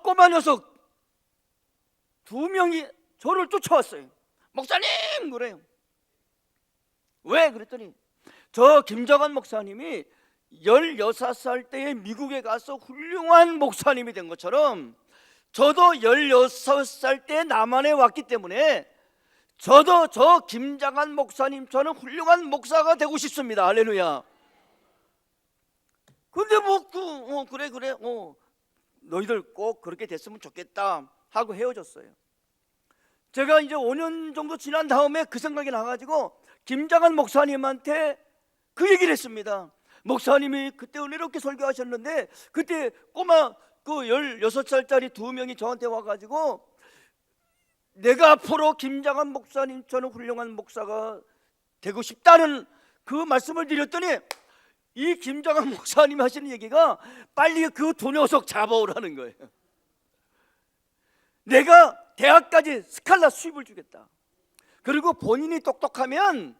꼬마 녀석 두 명이 저를 쫓아왔어요. 목사님 그래요. 왜 그랬더니 저 김정한 목사님이 16살 때에 미국에 가서 훌륭한 목사님이 된 것처럼 저도 16살 때 남한에 왔기 때문에 저도 저 김정한 목사님처럼 훌륭한 목사가 되고 싶습니다. 할렐루야. 근데 그래 너희들 꼭 그렇게 됐으면 좋겠다 하고 헤어졌어요. 제가 이제 5년 정도 지난 다음에 그 생각이 나가지고 김정한 목사님한테 그 얘기를 했습니다. 목사님이 그때 은혜롭게 설교하셨는데 그때 꼬마 그 16살짜리 두 명이 저한테 와가지고 내가 앞으로 김정한 목사님처럼 훌륭한 목사가 되고 싶다는 그 말씀을 드렸더니 이 김정한 목사님이 하시는 얘기가 빨리 그 두 녀석 잡아오라는 거예요. 내가 대학까지 스칼라 수입을 주겠다. 그리고 본인이 똑똑하면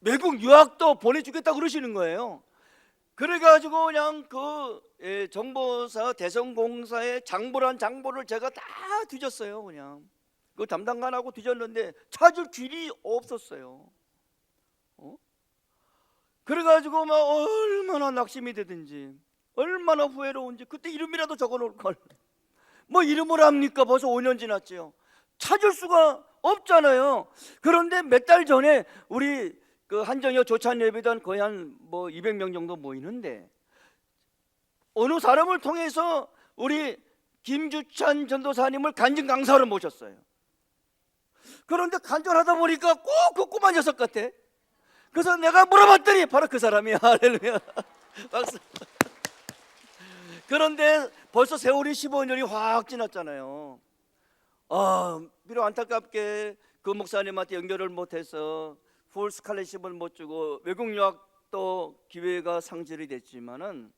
외국 유학도 보내주겠다 그러시는 거예요. 그래가지고 그냥 그 정보사 대성공사의 장보란 장보를 제가 다 뒤졌어요. 그냥 그 담당관하고 뒤졌는데 찾을 길이 없었어요. 그래가지고 막 얼마나 낙심이 되든지 얼마나 후회로운지 그때 이름이라도 적어놓을 걸. 뭐 이름을 합니까? 벌써 5년 지났지요. 찾을 수가 없잖아요. 그런데 몇 달 전에 우리 그 한정역 조찬 예배단 거의 한 뭐 200명 정도 모이는데 어느 사람을 통해서 우리 김주찬 전도사님을 간증 강사로 모셨어요. 그런데 간절하다 보니까 꼭 그 꼬마 녀석 같아. 그래서 내가 물어봤더니 바로 그 사람이야. 할렐루야. 박수. 그런데 벌써 세월이 15년이 확 지났잖아요. 비록 안타깝게 그 목사님한테 연결을 못해서 풀 스칼렛십을 못 주고 외국 유학도 기회가 상실이 됐지만은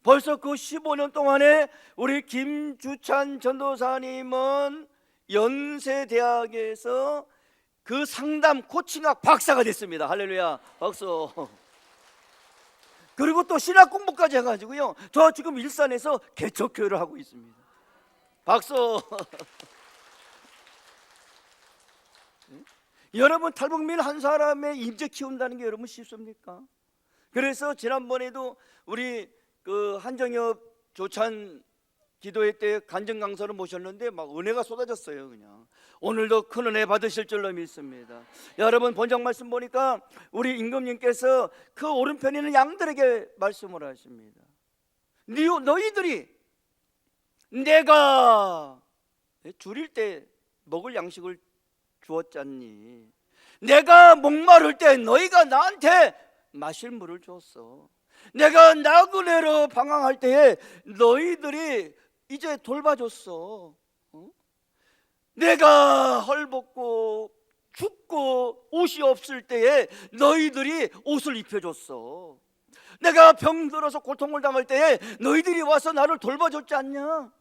벌써 그 15년 동안에 우리 김주찬 전도사님은 연세대학에서 그 상담 코칭학 박사가 됐습니다. 할렐루야. 박수. 그리고 또 신학 공부까지 해가지고요. 저 지금 일산에서 개척교회를 하고 있습니다. 박수. 여러분 탈북민 한 사람의 인재 키운다는 게 여러분 쉽습니까? 그래서 지난번에도 우리 그 한정엽 조찬 기도회 때 간증 강사를 모셨는데 막 은혜가 쏟아졌어요. 그냥 오늘도 큰 은혜 받으실 줄로 믿습니다. 여러분 본장 말씀 보니까 우리 임금님께서 그 오른편에 있는 양들에게 말씀을 하십니다. 너희들이 내가 줄일 때 먹을 양식을 주었잖니. 내가 목마를 때 너희가 나한테 마실 물을 줬어. 내가 나그네로 방황할 때에 너희들이 이제 돌봐줬어. 내가 헐벗고 춥고 옷이 없을 때에 너희들이 옷을 입혀줬어. 내가 병들어서 고통을 당할 때에 너희들이 와서 나를 돌봐줬지 않냐?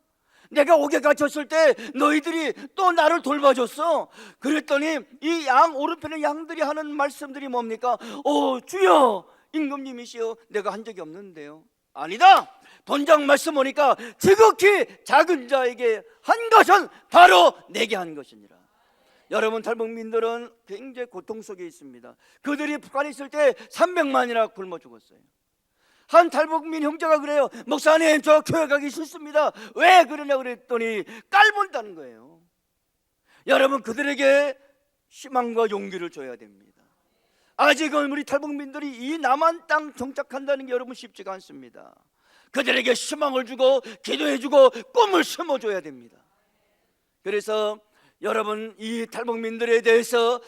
내가 옥에 갇혔을 때 너희들이 또 나를 돌봐줬어. 그랬더니 이 양 오른편의 양들이 하는 말씀들이 뭡니까? 주여 임금님이시여 내가 한 적이 없는데요. 아니다. 본장 말씀 보니까 지극히 작은 자에게 한 것은 바로 내게 한 것이니라. 여러분 탈북민들은 굉장히 고통 속에 있습니다. 그들이 북한에 있을 때 300만이나 굶어 죽었어요. 한 탈북민 형제가 그래요. 목사님 저 교회 가기 싫습니다. 왜 그러냐 그랬더니 깔본다는 거예요. 여러분 그들에게 희망과 용기를 줘야 됩니다. 아직은 우리 탈북민들이 이 남한 땅 정착한다는 게 여러분 쉽지가 않습니다. 그들에게 희망을 주고 기도해주고 꿈을 심어줘야 됩니다. 그래서 여러분 이 탈북민들에 대해서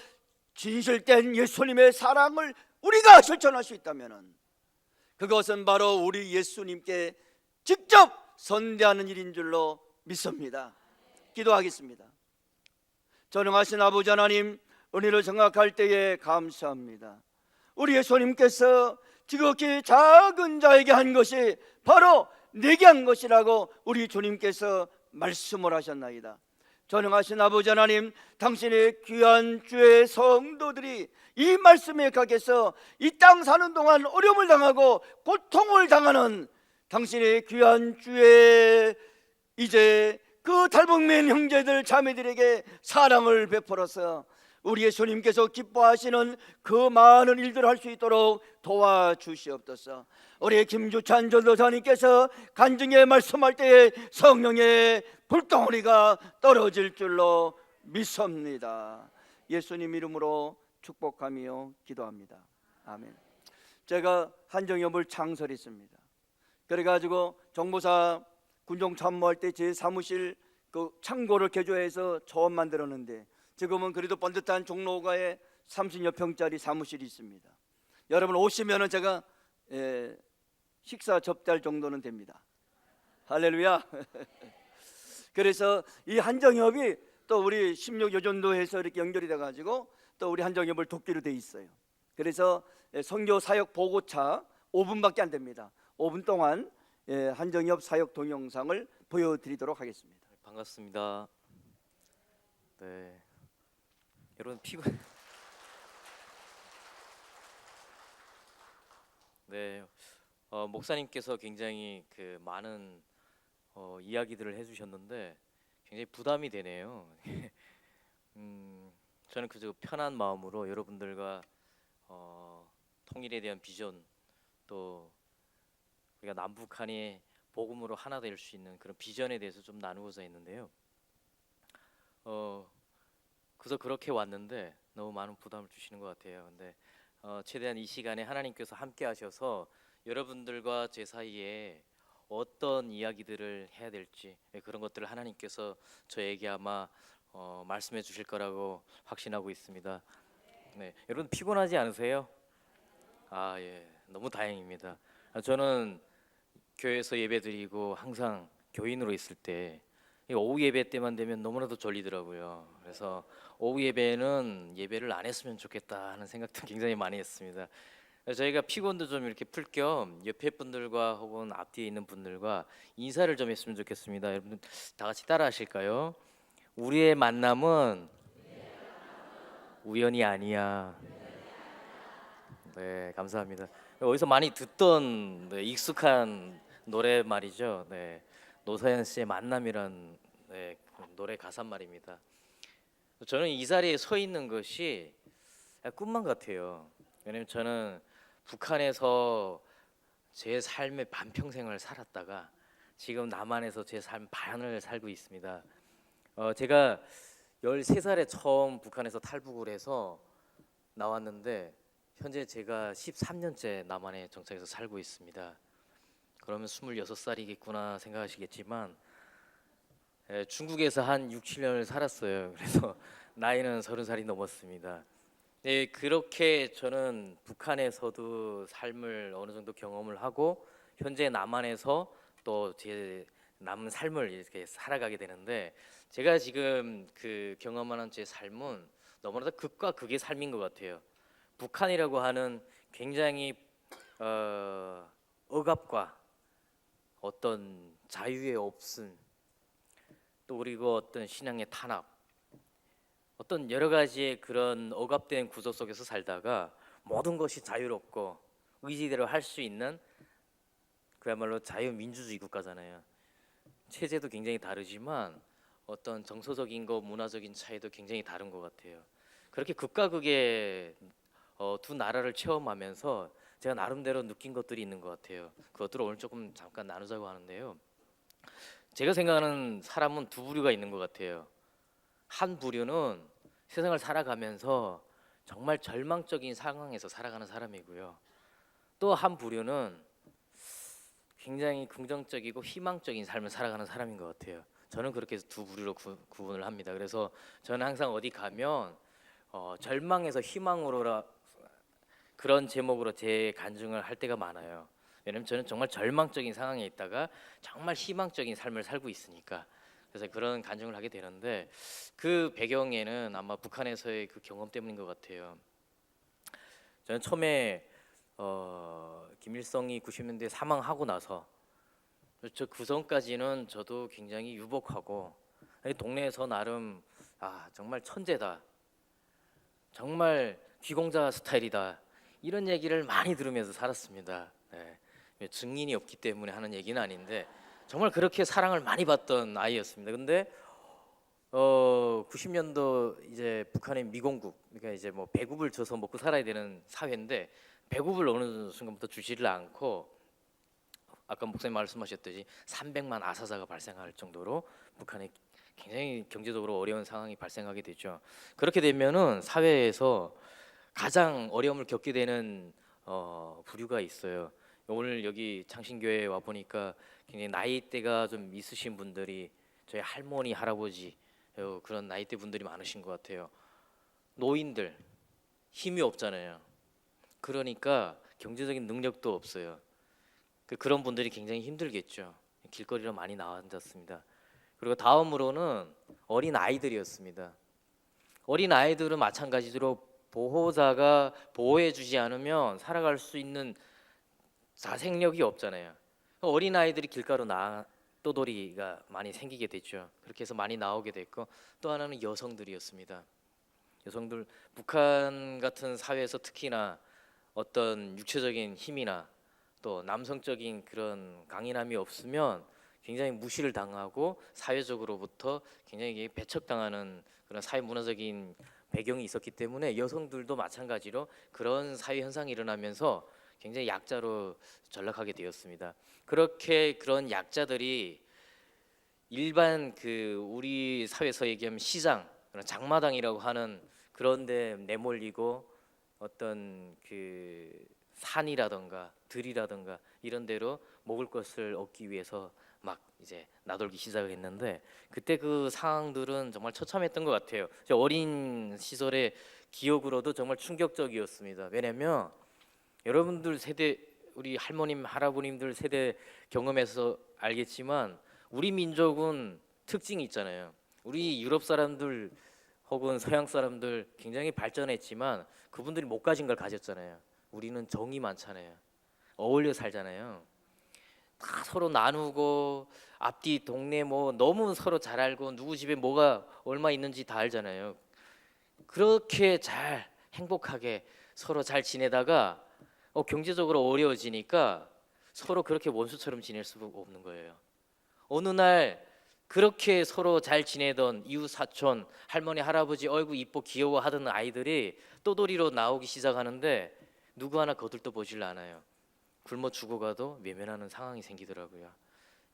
진실된 예수님의 사랑을 우리가 실천할 수 있다면 그것은 바로 우리 예수님께 직접 선대하는 일인 줄로 믿습니다. 기도하겠습니다. 전능하신 아버지 하나님, 은혜를 생각할 때에 감사합니다. 우리 예수님께서 지극히 작은 자에게 한 것이 바로 내게 한 것이라고 우리 주님께서 말씀을 하셨나이다. 전능하신 아버지 하나님, 당신의 귀한 주의 성도들이 이 말씀에 각해서 이 땅 사는 동안 어려움을 당하고 고통을 당하는 당신의 귀한 주의 이제 그 달봉맨 형제들 자매들에게 사랑을 베풀어서 우리 예수님께서 기뻐하시는 그 많은 일들을 할 수 있도록 도와주시옵소서. 우리 김주찬 전도사님께서 간증에 말씀할 때에 성령의 불덩어리가 떨어질 줄로 믿습니다. 예수님 이름으로 축복하며 기도합니다. 아멘. 제가 한정협을 창설했습니다. 그래가지고 정보사 군종 참모할 때 제 사무실 그 창고를 개조해서 처음 만들었는데 지금은 그래도 번듯한 종로가에 30여 평짜리 사무실이 있습니다. 여러분 오시면은 제가 식사 접대할 정도는 됩니다. 할렐루야. 그래서 이 한정협이 또 우리 16여전도에서 이렇게 연결이 돼가지고 또 우리 한정협을 돕기로 돼 있어요. 그래서 선교 사역 보고차 5분밖에 안 됩니다. 5분 동안 한정협 사역 동영상을 보여드리도록 하겠습니다. 반갑습니다. 네, 여러분 피곤. 네, 목사님께서 굉장히 그 많은 이야기들을 해주셨는데 굉장히 부담이 되네요. 저는 그저 편한 마음으로 여러분들과 통일에 대한 비전, 또 우리가 남북한이 복음으로 하나 될 수 있는 그런 비전에 대해서 좀 나누고자 했는데요. 그래서 그렇게 왔는데 너무 많은 부담을 주시는 것 같아요. 근데 최대한 이 시간에 하나님께서 함께 하셔서 여러분들과 제 사이에 어떤 이야기들을 해야 될지 그런 것들을 하나님께서 저에게 아마 말씀해 주실 거라고 확신하고 있습니다. 네, 여러분 피곤하지 않으세요? 아, 예, 너무 다행입니다. 저는 교회에서 예배드리고 항상 교인으로 있을 때 오후 예배 때만 되면 너무나도 졸리더라고요. 그래서 오후 예배는 예배를 안 했으면 좋겠다 하는 생각도 굉장히 많이 했습니다. 저희가 피곤도 좀 이렇게 풀 겸 옆에 분들과 혹은 앞뒤에 있는 분들과 인사를 좀 했으면 좋겠습니다. 여러분 다 같이 따라 하실까요? 우리의 만남은 우연이 아니야. 네, 감사합니다. 어디서 많이 듣던 익숙한 노래 말이죠. 네, 노사연 씨의 만남이란 노래 가사 말입니다. 저는 이 자리에 서 있는 것이 꿈만 같아요. 왜냐면 저는 북한에서 제 삶의 반평생을 살았다가 지금 남한에서 제 삶 반을 살고 있습니다. 제가 13살에 처음 북한에서 탈북을 해서 나왔는데 현재 제가 13년째 남한에 정착해서 살고 있습니다. 그러면 26살이겠구나 생각하시겠지만 중국에서 한 6, 7년을 살았어요. 그래서 나이는 30살이 넘었습니다. 네, 그렇게 저는 북한에서도 삶을 어느 정도 경험을 하고 현재 남한에서 또 제 남은 삶을 이렇게 살아가게 되는데 제가 지금 그 경험하는 제 삶은 너무나도 극과 극의 삶인 것 같아요. 북한이라고 하는 굉장히 억압과 어떤 자유의 없음, 또 그리고 어떤 신앙의 탄압, 어떤 여러 가지의 그런 억압된 구조 속에서 살다가 모든 것이 자유롭고 의지대로 할 수 있는 그야말로 자유민주주의 국가잖아요. 체제도 굉장히 다르지만 어떤 정서적인 거, 문화적인 차이도 굉장히 다른 것 같아요. 그렇게 극과 극의 두 나라를 체험하면서 제가 나름대로 느낀 것들이 있는 것 같아요. 그것들을 오늘 조금 잠깐 나누자고 하는데요. 제가 생각하는 사람은 두 부류가 있는 것 같아요. 한 부류는 세상을 살아가면서 정말 절망적인 상황에서 살아가는 사람이고요. 또 한 부류는 굉장히 긍정적이고 희망적인 삶을 살아가는 사람인 것 같아요. 저는 그렇게 해서 두 부류로 구분을 합니다. 그래서 저는 항상 어디 가면 절망에서 희망으로 그런 제목으로 제 간증을 할 때가 많아요. 왜냐면 저는 정말 절망적인 상황에 있다가 정말 희망적인 삶을 살고 있으니까. 그래서 그런 간증을 하게 되는데 그 배경에는 아마 북한에서의 그 경험 때문인 것 같아요. 저는 처음에 김일성이 90년대 사망하고 나서 그 전까지는 저도 굉장히 유복하고 동네에서 나름 정말 천재다, 정말 귀공자 스타일이다 이런 얘기를 많이 들으면서 살았습니다. 네. 증인이 없기 때문에 하는 얘기는 아닌데 정말 그렇게 사랑을 많이 받던 아이였습니다. 근데 90년도 이제 북한의 미공국, 그러니까 이제 뭐 배급을 줘서 먹고 살아야 되는 사회인데 배급을 어느 순간부터 주지를 않고 아까 목사님 말씀하셨듯이 300만 아사자가 발생할 정도로 북한에 굉장히 경제적으로 어려운 상황이 발생하게 되죠. 그렇게 되면은 사회에서 가장 어려움을 겪게 되는 부류가 있어요. 오늘 여기 창신교회에 와 보니까 굉장히 나이대가 좀 있으신 분들이 저희 할머니, 할아버지 그런 나이대 분들이 많으신 것 같아요. 노인들 힘이 없잖아요. 그러니까 경제적인 능력도 없어요. 그런 분들이 굉장히 힘들겠죠. 길거리로 많이 나앉았습니다. 그리고 다음으로는 어린 아이들이었습니다. 어린 아이들은 마찬가지로 보호자가 보호해주지 않으면 살아갈 수 있는 자생력이 없잖아요. 어린 아이들이 길가로 떠돌이가 많이 생기게 됐죠. 그렇게 해서 많이 나오게 됐고 또 하나는 여성들이었습니다. 여성들 북한 같은 사회에서 특히나 어떤 육체적인 힘이나 또 남성적인 그런 강인함이 없으면 굉장히 무시를 당하고 사회적으로부터 굉장히 배척당하는 그런 사회 문화적인 배경이 있었기 때문에 여성들도 마찬가지로 그런 사회 현상이 일어나면서 굉장히 약자로 전락하게 되었습니다. 그렇게 그런 약자들이 일반 우리 사회에서 얘기하면 시장, 그런 장마당이라고 하는 그런데 내몰리고 어떤 산이라던가 들이라던가 이런 데로 먹을 것을 얻기 위해서 막 이제 나돌기 시작했는데 그때 그 상황들은 정말 처참했던 것 같아요. 제 어린 시절의 기억으로도 정말 충격적이었습니다. 왜냐하면 여러분들 세대, 우리 할머님, 할아버님들 세대 경험해서 알겠지만 우리 민족은 특징이 있잖아요. 우리 유럽 사람들 혹은 서양 사람들 굉장히 발전했지만 그분들이 못 가진 걸 가졌잖아요. 우리는 정이 많잖아요. 어울려 살잖아요. 다 서로 나누고 앞뒤 동네 뭐 너무 서로 잘 알고 누구 집에 뭐가 얼마 있는지 다 알잖아요. 그렇게 잘 행복하게 서로 잘 지내다가 경제적으로 어려워지니까 서로 그렇게 원수처럼 지낼 수가 없는 거예요. 어느 날 그렇게 서로 잘 지내던 이웃 사촌, 할머니, 할아버지 어이구 이뻐 귀여워하던 아이들이 떠돌이로 나오기 시작하는데 누구 하나 거들떠 보질 않아요. 굶어 죽어가도 외면하는 상황이 생기더라고요.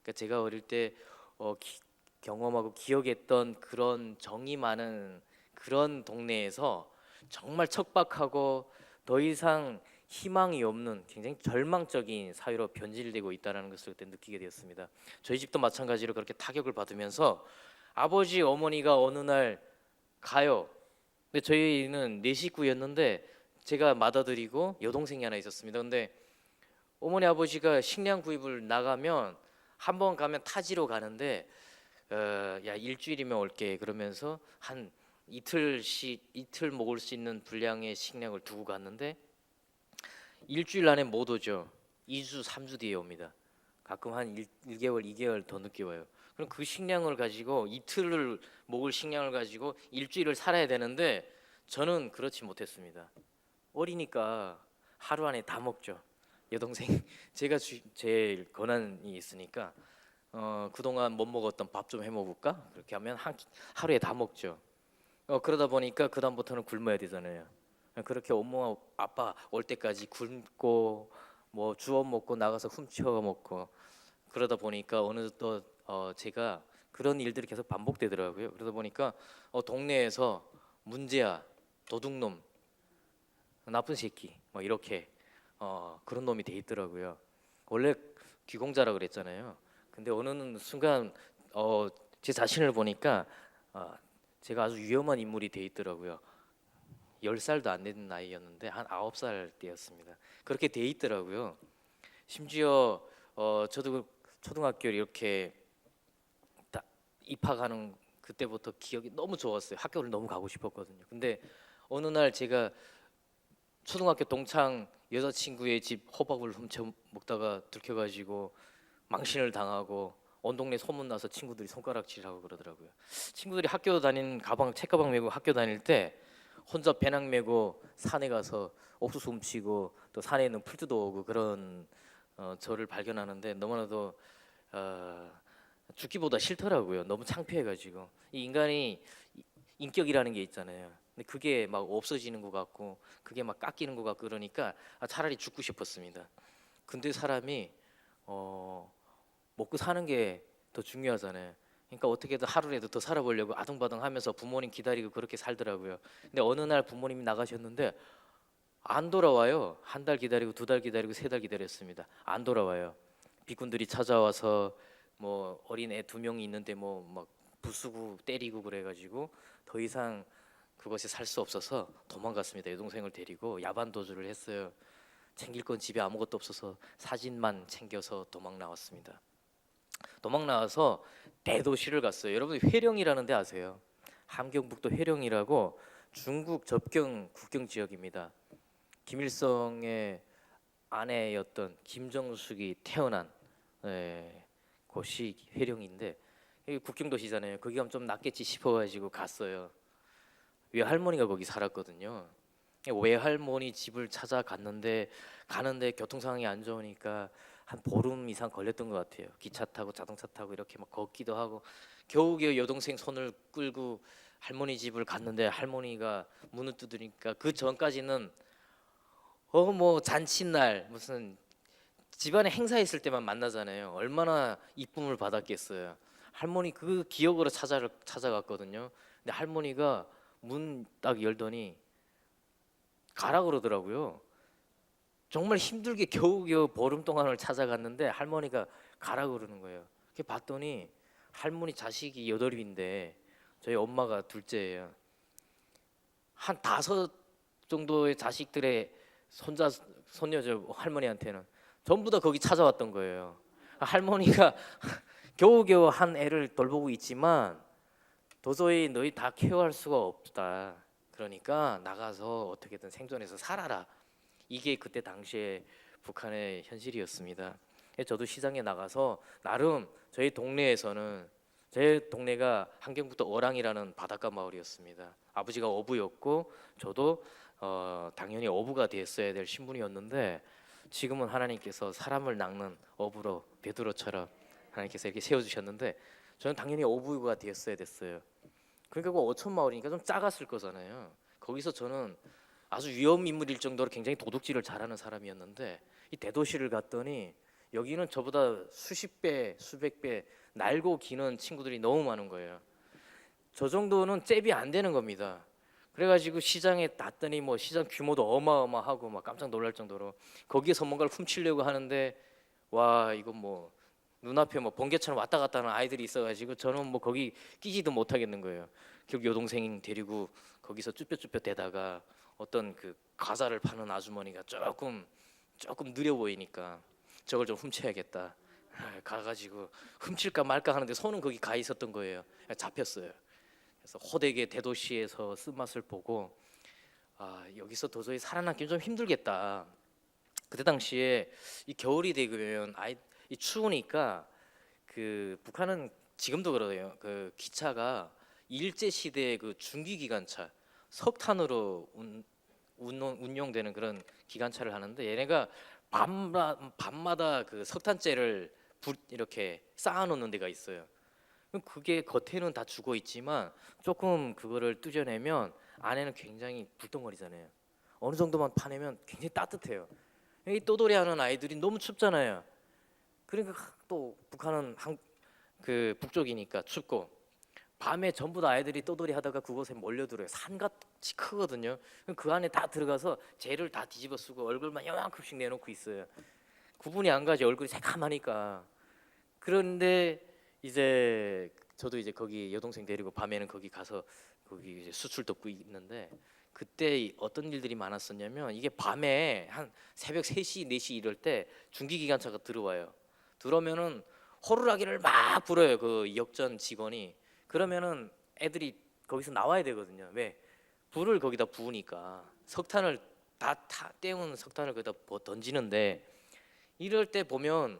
그러니까 제가 어릴 때 경험하고 기억했던 그런 정이 많은 그런 동네에서 정말 척박하고 더 이상 희망이 없는 굉장히 절망적인 사회로 변질되고 있다는 것을 그때 느끼게 되었습니다. 저희 집도 마찬가지로 그렇게 타격을 받으면서 아버지 어머니가 어느 날 가요. 근데 저희는 네 식구였는데 제가 맏아들이고 여동생이 하나 있었습니다. 근데 어머니 아버지가 식량 구입을 나가면 한 번 가면 타지로 가는데 야 일주일이면 올게 그러면서 한 이틀 먹을 수 있는 분량의 식량을 두고 갔는데 일주일 안에 못 오죠. 2주, 3주 뒤에 옵니다. 가끔 한 1개월, 2개월 더 늦게 와요. 그럼 그 식량을 가지고 이틀을 먹을 식량을 가지고 일주일을 살아야 되는데 저는 그렇지 못했습니다. 어리니까 하루 안에 다 먹죠. 여동생 제가 제일 권한이 있으니까 그동안 못 먹었던 밥 좀 해 먹을까? 그렇게 하면 하루에 다 먹죠. 그러다 보니까 그 다음부터는 굶어야 되잖아요. 그렇게 엄마 아빠 올 때까지 굶고 뭐 주워 먹고 나가서 훔쳐 먹고 그러다 보니까 어느덧 제가 그런 일들이 계속 반복되더라고요. 그러다 보니까 동네에서 문제야, 도둑놈, 나쁜 새끼 뭐 이렇게 그런 놈이 돼 있더라고요. 원래 귀공자라 그랬잖아요. 근데 어느 순간 제 자신을 보니까 제가 아주 위험한 인물이 돼 있더라고요. 10살도 안 된 나이였는데 한 9살 때였습니다. 그렇게 돼 있더라고요. 심지어 저도 초등학교 이렇게 딱 입학하는 그때부터 기억이 너무 좋았어요. 학교를 너무 가고 싶었거든요. 근데 어느 날 제가 초등학교 동창 여자친구의 집 호박을 훔쳐 먹다가 들켜가지고 망신을 당하고 온 동네 소문나서 친구들이 손가락질하고 그러더라고요. 친구들이 학교 다니는 책가방 메고 학교 다닐 때 혼자 배낭 메고 산에 가서 옥수수 훔치고 또 산에 있는 풀 뜯어오고 그런 저를 발견하는데 너무나도 죽기보다 싫더라고요. 너무 창피해가지고 이 인간이 인격이라는 게 있잖아요. 근데 그게 막 없어지는 것 같고 그게 막 깎이는 것 같고 그러니까 차라리 죽고 싶었습니다. 근데 사람이 먹고 사는 게 더 중요하잖아요. 그러니까 어떻게든 하루라도 더 살아보려고 아둥바둥하면서 부모님 기다리고 그렇게 살더라고요. 근데 어느 날 부모님이 나가셨는데 안 돌아와요. 한 달 기다리고 두 달 기다리고 세 달 기다렸습니다. 안 돌아와요. 비군들이 찾아와서 뭐 어린 애 두 명이 있는데 뭐 막 부수고 때리고 그래가지고 더 이상 그것에 살 수 없어서 도망갔습니다. 여동생을 데리고 야반 도주를 했어요. 챙길 건 집에 아무것도 없어서 사진만 챙겨서 도망 나왔습니다. 도망 나와서 대도시를 갔어요. 여러분 회령이라는 데 아세요? 함경북도 회령이라고 중국 접경 국경 지역입니다. 김일성의 아내였던 김정숙이 태어난 곳이 회령인데 여기 국경 도시잖아요. 거기 가면 좀 낫겠지 싶어가지고 갔어요. 외할머니가 거기 살았거든요. 외할머니 집을 찾아갔는데 가는데 교통 상황이 안 좋으니까 한 보름 이상 걸렸던 것 같아요. 기차 타고 자동차 타고 이렇게 막 걷기도 하고 겨우겨우 여동생 손을 끌고 할머니 집을 갔는데 할머니가 문을 두드리니까 그 전까지는 뭐 잔칫날 무슨 집안에 행사 있을 때만 만나잖아요. 얼마나 이쁨을 받았겠어요. 할머니 그 기억으로 찾아갔거든요. 근데 할머니가 문 딱 열더니 가라 그러더라고요. 정말 힘들게 겨우겨우 보름 동안을 찾아갔는데 할머니가 가라 그러는 거예요. 그렇게 봤더니 할머니 자식이 8인데 저희 엄마가 둘째예요. 한 5 정도의 자식들의 손자 손녀죠. 할머니한테는 전부 다 거기 찾아왔던 거예요. 할머니가 겨우겨우 한 애를 돌보고 있지만 도저히 너희 다 케어할 수가 없다. 그러니까 나가서 어떻게든 생존해서 살아라. 이게 그때 당시에 북한의 현실이었습니다. 저도 시장에 나가서 나름 저희 동네에서는 제 동네가 함경북도 어랑이라는 바닷가 마을이었습니다. 아버지가 어부였고 저도 당연히 어부가 됐어야 될 신분이었는데 지금은 하나님께서 사람을 낚는 어부로 베드로처럼 하나님께서 이렇게 세워주셨는데 저는 당연히 어부가 되었어야 됐어요. 그러니까 그 어촌 마을이니까 좀 작았을 거잖아요. 거기서 저는 아주 위험 인물일 정도로 굉장히 도둑질을 잘하는 사람이었는데 이 대도시를 갔더니 여기는 저보다 수십 배, 수백 배 날고 기는 친구들이 너무 많은 거예요. 저 정도는 잽이 안 되는 겁니다. 그래가지고 시장에 갔더니 뭐 시장 규모도 어마어마하고 막 깜짝 놀랄 정도로 거기에서 뭔가를 훔치려고 하는데 와 이거 뭐 눈앞에 뭐 번개처럼 왔다 갔다 하는 아이들이 있어가지고 저는 뭐 거기 끼지도 못하겠는 거예요. 결국 여동생 데리고 거기서 쭈뼛쭈뼛 대다가 어떤 그 과자를 파는 아주머니가 조금 느려 보이니까 저걸 좀 훔쳐야겠다. 가가지고 훔칠까 말까 하는데 손은 거기 가 있었던 거예요. 잡혔어요. 그래서 호되게 대도시에서 쓴맛을 보고 여기서 도저히 살아남기 좀 힘들겠다. 그때 당시에 이 겨울이 되면 이 추우니까 그 북한은 지금도 그래요. 그 기차가 일제 시대의 그 중기 기관차 석탄으로 운용되는 그런 기관차를 하는데 얘네가 밤마다 그 석탄재를 이렇게 쌓아놓는 데가 있어요. 그럼 그게 겉에는 다 죽어 있지만 조금 그거를 뜯어내면 안에는 굉장히 불덩거리잖아요. 어느 정도만 파내면 굉장히 따뜻해요. 이 떠돌이하는 아이들이 너무 춥잖아요. 그러니까 또 북한은 그 북쪽이니까 춥고 밤에 전부 다 아이들이 떠돌이 하다가 그곳에 몰려들어요. 산같이 크거든요. 그럼 그 안에 다 들어가서 재를 다 뒤집어 쓰고 얼굴만 요만큼씩 내놓고 있어요. 구분이 안 가지 얼굴이 새카마니까. 그런데 이제 저도 이제 거기 여동생 데리고 밤에는 거기 가서 거기 이제 수출 돕고 있는데 그때 어떤 일들이 많았었냐면 이게 밤에 한 새벽 3시 4시 이럴 때 중기기관차가 들어와요. 들어오면은 호루라기를 막 불어요. 그 역전 직원이. 그러면은 애들이 거기서 나와야 되거든요. 왜? 불을 거기다 부으니까 석탄을 다 때운 석탄을 거기다 던지는데 이럴 때 보면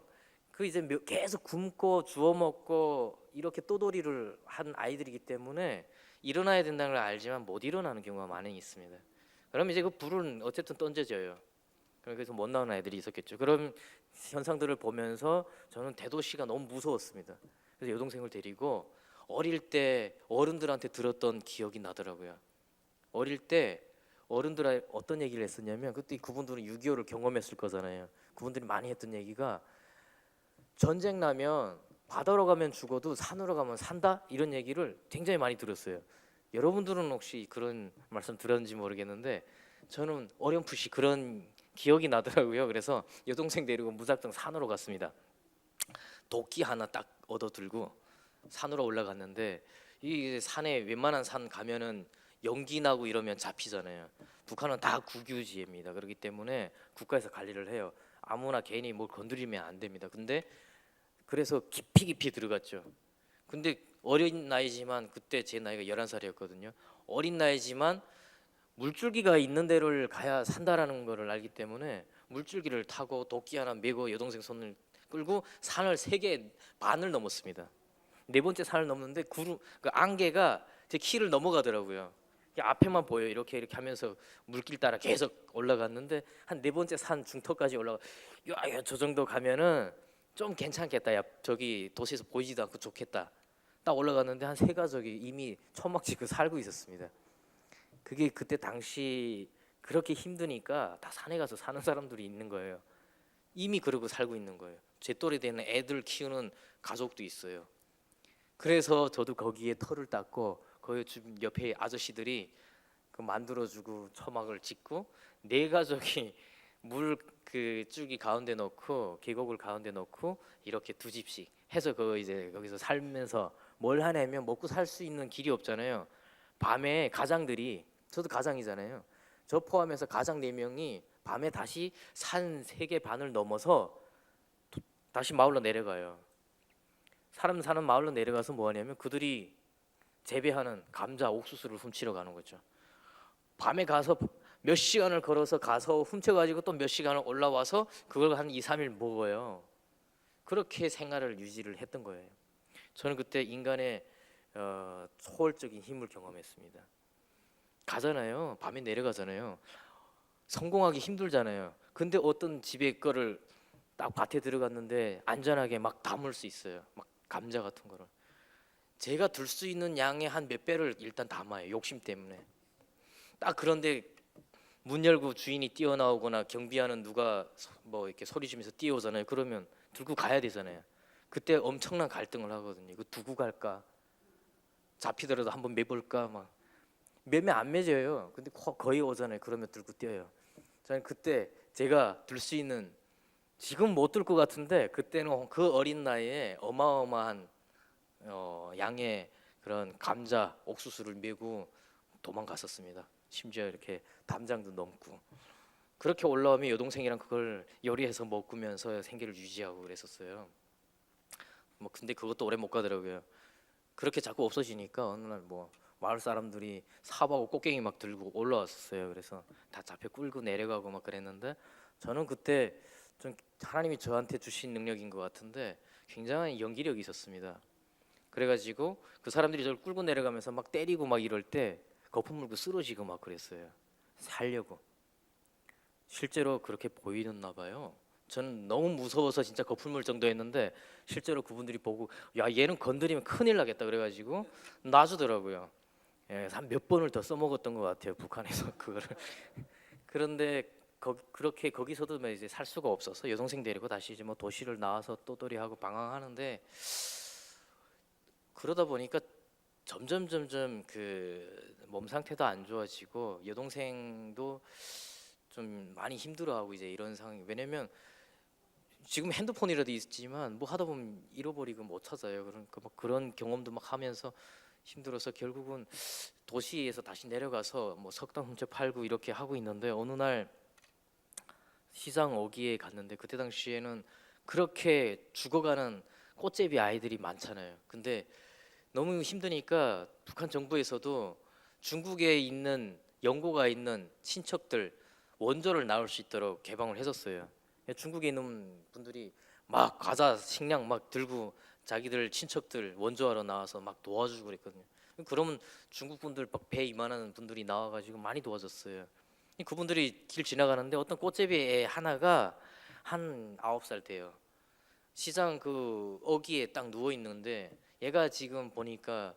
그 이제 계속 굶고 주워 먹고 이렇게 떠돌이를 한 아이들이기 때문에 일어나야 된다는 걸 알지만 못 일어나는 경우가 많이 있습니다. 그럼 이제 그 불은 어쨌든 던져져요. 그래서 못 나오는 아이들이 있었겠죠. 그럼 현상들을 보면서 저는 대도시가 너무 무서웠습니다. 그래서 여동생을 데리고 어릴 때 어른들한테 들었던 기억이 나더라고요. 어릴 때 어른들 어떤 얘기를 했었냐면, 그때 그분들은 6.25를 경험했을 거잖아요. 그분들이 많이 했던 얘기가, 전쟁 나면 바다로 가면 죽어도 산으로 가면 산다, 이런 얘기를 굉장히 많이 들었어요. 여러분들은 혹시 그런 말씀 들었는지 모르겠는데 저는 어렴풋이 그런 기억이 나더라고요. 그래서 여동생 데리고 무작정 산으로 갔습니다. 도끼 하나 딱 얻어 들고 산으로 올라갔는데, 이 산에 웬만한 산 가면은 연기 나고 이러면 잡히잖아요. 북한은 다 국유지입니다. 그렇기 때문에 국가에서 관리를 해요. 아무나 개인이 뭘 건드리면 안 됩니다. 근데 그래서 깊이 들어갔죠. 근데 어린 나이지만, 그때 제 나이가 11살이었거든요. 어린 나이지만 물줄기가 있는 데를 가야 산다라는 거를 알기 때문에 물줄기를 타고 도끼 하나 메고 여동생 손을 끌고 산을 3개 반을 넘었습니다. 4번째 산을 넘는데 그 안개가 제 키를 넘어가더라고요. 앞에만 보여, 이렇게 하면서 물길 따라 계속 올라갔는데 한 4번째 산 중턱까지 올라가. 야, 저 정도 가면은 좀 괜찮겠다. 야, 저기 도시에서 보이지도 않고 좋겠다. 딱 올라갔는데 한 3가족이 이미 초막 짓고 살고 있었습니다. 그게 그때 당시 그렇게 힘드니까 다 산에 가서 사는 사람들이 있는 거예요. 이미 그러고 살고 있는 거예요. 제 또래 되는 애들 키우는 가족도 있어요. 그래서 저도 거기에 털을 닦고, 거기 옆에 아저씨들이 그 만들어주고 초막을 짓고, 4가족이 물 그 줄기 가운데 넣고 계곡을 가운데 넣고 이렇게 2집씩 해서 그 이제 거기서 살면서 뭘 하냐면, 먹고 살 수 있는 길이 없잖아요. 밤에 가장들이, 저도 가장이잖아요. 저 포함해서 가장 4명이 밤에 다시 산 3개 반을 넘어서 다시 마을로 내려가요. 사람 사는 마을로 내려가서 뭐 하냐면, 그들이 재배하는 감자, 옥수수를 훔치러 가는 거죠. 밤에 가서 몇 시간을 걸어서 가서 훔쳐가지고 또 몇 시간을 올라와서 그걸 한 2, 3일 먹어요. 그렇게 생활을 유지를 했던 거예요. 저는 그때 인간의 초월적인 힘을 경험했습니다. 가잖아요. 밤에 내려가잖아요. 성공하기 힘들잖아요. 근데 어떤 집에 거를 딱 밭에 들어갔는데 안전하게 막 담을 수 있어요. 막 감자 같은 거를. 제가 들 수 있는 양의 한 몇 배를 일단 담아요. 욕심 때문에. 딱 그런데 문 열고 주인이 뛰어나오거나 경비하는 누가 뭐 이렇게 소리 지면서 뛰어오잖아요. 그러면 들고 가야 되잖아요. 그때 엄청난 갈등을 하거든요. 이거 두고 갈까? 잡히더라도 한번 매볼까? 막 매매 안 매져요. 근데 거의 오잖아요. 그러면 들고 뛰어요. 저는 그때 제가 들 수 있는, 지금 못 들 것 같은데 그때는 그 어린 나이에 어마어마한 양의 그런 감자, 옥수수를 메고 도망갔었습니다. 심지어 이렇게 담장도 넘고. 그렇게 올라오면 여동생이랑 그걸 요리해서 먹으면서 생계를 유지하고 그랬었어요. 뭐 근데 그것도 오래 못 가더라고요. 그렇게 자꾸 없어지니까 어느 날 뭐 마을 사람들이 사과하고 꽃갱이 막 들고 올라왔었어요. 그래서 다 잡혀 끌고 내려가고 막 그랬는데, 저는 그때 좀 하나님이 저한테 주신 능력인 것 같은데 굉장한 연기력이 있었습니다. 그래가지고 그 사람들이 저를 끌고 내려가면서 막 때리고 막 이럴 때 거품 물고 쓰러지고 막 그랬어요. 살려고. 실제로 그렇게 보이는나 봐요. 저는 너무 무서워서 진짜 거품 물 정도였는데 실제로 그분들이 보고, 야, 얘는 건드리면 큰일 나겠다 그래가지고 놔주더라고요. 예, 한 몇 번을 더 써먹었던 것 같아요, 북한에서 그거를. 그런데 그렇게 거기서도 뭐 이제 살 수가 없어서 여동생 데리고 다시 이제 뭐 도시를 나와서 또돌이하고 방황하는데, 그러다 보니까 점점 그 몸 상태도 안 좋아지고 여동생도 좀 많이 힘들어하고 이제 이런 상황이. 왜냐면 지금 핸드폰이라도 있지만 뭐 하다 보면 잃어버리고 못 찾아요. 그러니까 막 그런 경험도 막 하면서 힘들어서 결국은 도시에서 다시 내려가서 뭐 석탄 훔쳐 팔고 이렇게 하고 있는데, 어느 날 시장 어귀에 갔는데 그때 당시에는 그렇게 죽어가는 꽃제비 아이들이 많잖아요. 근데 너무 힘드니까 북한 정부에서도 중국에 있는 연고가 있는 친척들 원조를 나올 수 있도록 개방을 해줬어요. 중국에 있는 분들이 막 과자, 식량 막 들고 자기들 친척들 원조하러 나와서 막 도와주고 그랬거든요. 그러면 중국 분들 막 배 이만한 분들이 나와가지고 많이 도와줬어요. 그분들이 길 지나가는데 어떤 꽃제비 애 하나가 한 9살 돼요. 시장 그 어귀에 딱 누워 있는데 얘가 지금 보니까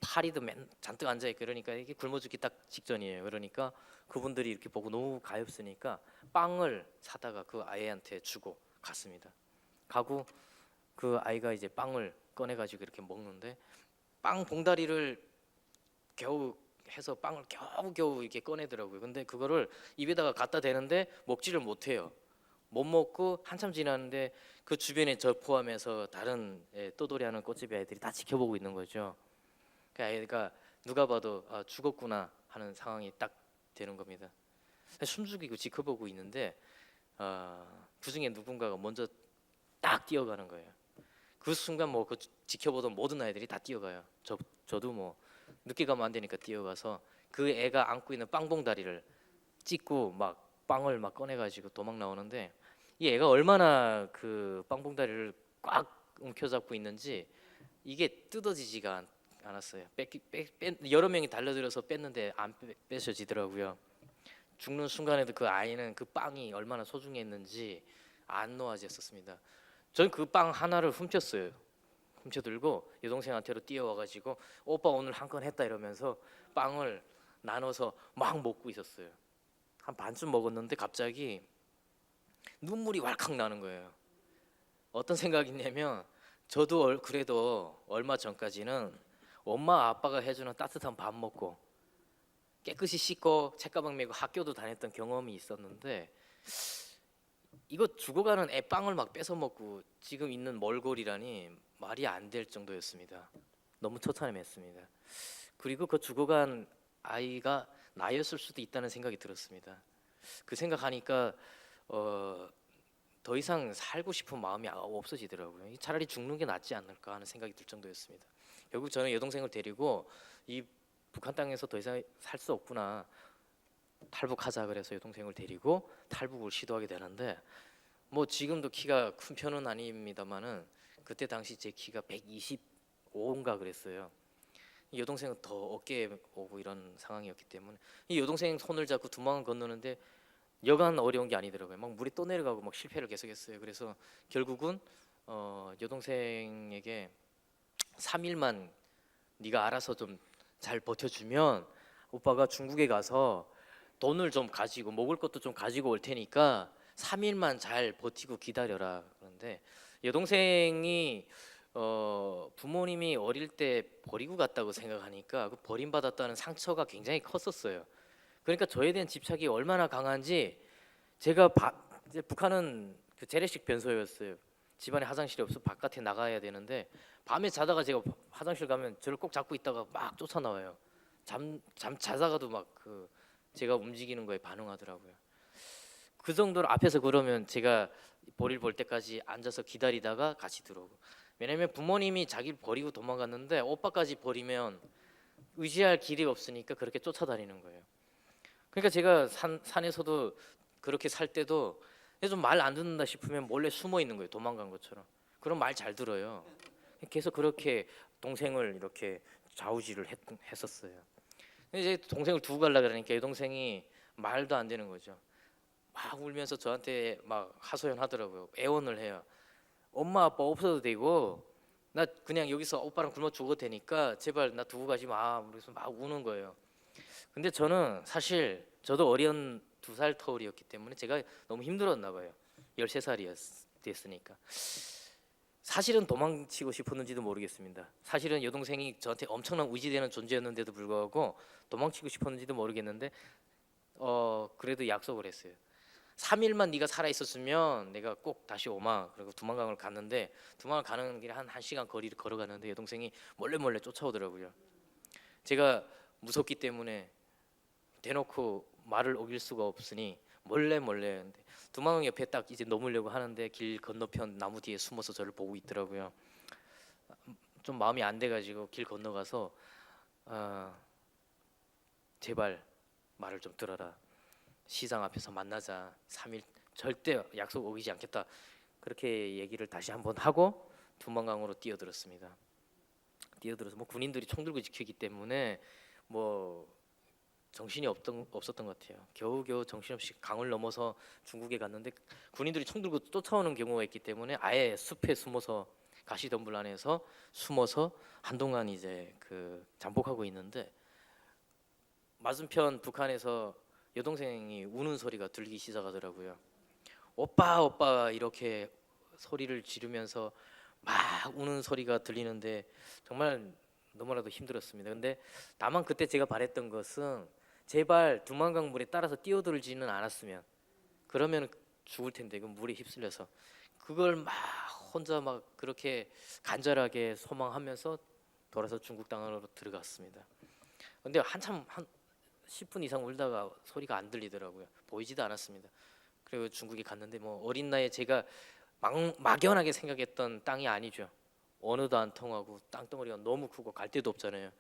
파리도 잔뜩 앉아 있고 그러니까 이게 굶어 죽기 딱 직전이에요. 그러니까 그분들이 이렇게 보고 너무 가엾으니까 빵을 사다가 그 아이한테 주고 갔습니다. 가고 그 아이가 이제 빵을 꺼내 가지고 이렇게 먹는데 빵 봉다리를 겨우 해서 빵을 겨우겨우 이렇게 꺼내더라고요. 근데 그거를 입에다가 갖다 대는데 먹지를 못해요. 못 먹고 한참 지났는데 그 주변에 저 포함해서 다른 떠돌이하는 꽃집의 아이들이 다 지켜보고 있는 거죠. 그 아이가 누가 봐도 아, 죽었구나 하는 상황이 딱 되는 겁니다. 숨죽이고 지켜보고 있는데 그 중에 누군가가 먼저 딱 뛰어가는 거예요. 그 순간 뭐 그 지켜보던 모든 아이들이 다 뛰어가요. 저도 뭐 늦게 가면 안 되니까 뛰어가서 그 애가 안고 있는 빵봉다리를 찢고 막 빵을 막 꺼내가지고 도망 나오는데 이 애가 얼마나 그 빵봉다리를 꽉 움켜잡고 있는지 이게 뜯어지지가 않았어요. 여러 명이 달려들어서 뺐는데 안 뺏어지더라고요. 죽는 순간에도 그 아이는 그 빵이 얼마나 소중했는지 안 놓아졌었습니다. 전 그 빵 하나를 훔쳤어요. 훔쳐들고 여동생한테로 뛰어와가지고 오빠 오늘 한 건 했다 이러면서 빵을 나눠서 막 먹고 있었어요. 한 반쯤 먹었는데 갑자기 눈물이 왈칵 나는 거예요. 어떤 생각이냐면 저도 그래도 얼마 전까지는 엄마 아빠가 해주는 따뜻한 밥 먹고 깨끗이 씻고 책가방 메고 학교도 다녔던 경험이 있었는데 이거 죽어가는 애 빵을 막 뺏어 먹고 지금 있는 몰골이라니 말이 안 될 정도였습니다. 너무 처참했습니다. 그리고 그 죽어간 아이가 나였을 수도 있다는 생각이 들었습니다. 그 생각하니까 더 이상 살고 싶은 마음이 없어지더라고요. 차라리 죽는 게 낫지 않을까 하는 생각이 들 정도였습니다. 결국 저는 여동생을 데리고 이 북한 땅에서 더 이상 살 수 없구나. 탈북하자 그래서 여동생을 데리고 탈북을 시도하게 되는데 뭐 지금도 키가 큰 편은 아닙니다만은 그때 당시 제 키가 125인가 그랬어요. 이 여동생은 더 어깨에 오고 이런 상황이었기 때문에 이 여동생 손을 잡고 두망을 건너는데 여간 어려운 게 아니더라고요. 막 물이 또 내려가고 막 실패를 계속했어요. 그래서 결국은 여동생에게 3일만 네가 알아서 좀 잘 버텨주면 오빠가 중국에 가서 돈을 좀 가지고 먹을 것도 좀 가지고 올 테니까 3일만 잘 버티고 기다려라. 그런데 여동생이 부모님이 어릴 때 버리고 갔다고 생각하니까 그 버림받았다는 상처가 굉장히 컸었어요. 그러니까 저에 대한 집착이 얼마나 강한지 제가 이제 북한은 그 재래식 변소였어요. 집안에 화장실이 없어 바깥에 나가야 되는데 밤에 자다가 제가 화장실 가면 저를 꼭 잡고 있다가 막 쫓아 나와요. 잠 자다가도 막 그 제가 움직이는 거에 반응하더라고요. 그 정도로 앞에서 그러면 제가 볼일 볼 때까지 앉아서 기다리다가 같이 들어오고. 왜냐면 부모님이 자기를 버리고 도망갔는데 오빠까지 버리면 의지할 길이 없으니까 그렇게 쫓아다니는 거예요. 그러니까 제가 산에서도 그렇게 살 때도 좀 말 안 듣는다 싶으면 몰래 숨어 있는 거예요. 도망간 것처럼. 그럼 말 잘 들어요. 계속 그렇게 동생을 이렇게 좌우지를 했었어요. 이제 동생을 두고 가려고 그러니까 여동생이 말도 안 되는 거죠. 막 울면서 저한테 막 하소연하더라고요. 애원을 해요. 엄마 아빠 없어도 되고 나 그냥 여기서 오빠랑 굶어 죽어도 되니까 제발 나 두고 가지 마. 그래서 막 우는 거예요. 근데 저는 사실 저도 어린 2살 터울이었기 때문에 제가 너무 힘들었나 봐요. 13살이었으니까. 사실은 도망치고 싶었는지도 모르겠습니다. 사실은 여동생이 저한테 엄청난 의지되는 존재였는데도 불구하고 도망치고 싶었는지도 모르겠는데 그래도 약속을 했어요. 3일만 네가 살아 있었으면 내가 꼭 다시 오마. 그리고 두만강을 갔는데 두만강 가는 길에 한 1시간 거리를 걸어가는데 여동생이 몰래 쫓아오더라고요. 제가 무섭기 때문에 대놓고 말을 어길 수가 없으니 몰래 근데 두만강 옆에 딱 이제 넘으려고 하는데 길 건너편 나무 뒤에 숨어서 저를 보고 있더라고요. 좀 마음이 안 돼가지고 길 건너가서 제발 말을 좀 들어라. 시장 앞에서 만나자. 3일 절대 약속 어기지 않겠다. 그렇게 얘기를 다시 한번 하고 두만강으로 뛰어들었습니다. 뛰어들어서 뭐 군인들이 총 들고 지키기 때문에 뭐 정신이 없었던 것 같아요. 겨우겨우 정신없이 강을 넘어서 중국에 갔는데 군인들이 총 들고 쫓아오는 경우가 있기 때문에 아예 숲에 숨어서 가시덤불 안에서 숨어서 한동안 이제 그 잠복하고 있는데 맞은편 북한에서 여동생이 우는 소리가 들리기 시작하더라고요. 오빠 오빠 이렇게 소리를 지르면서 막 우는 소리가 들리는데 정말 너무나도 힘들었습니다. 근데 다만 그때 제가 바랬던 것은 제발 두만강 물에 따라서 뛰어들지는 않았으면, 그러면 죽을 텐데 그 물에 휩쓸려서 그걸 막 혼자 막 그렇게 간절하게 소망하면서 돌아서 중국 땅으로 들어갔습니다. 근데 한참 한 10분 이상 울다가 소리가 안 들리더라고요. 보이지도 않았습니다. 그리고 중국에 갔는데 뭐 어린 나이에 제가 막연하게 생각했던 땅이 아니죠. 언어도 안 통하고 땅덩어리가 너무 크고 갈 데도 없잖아요.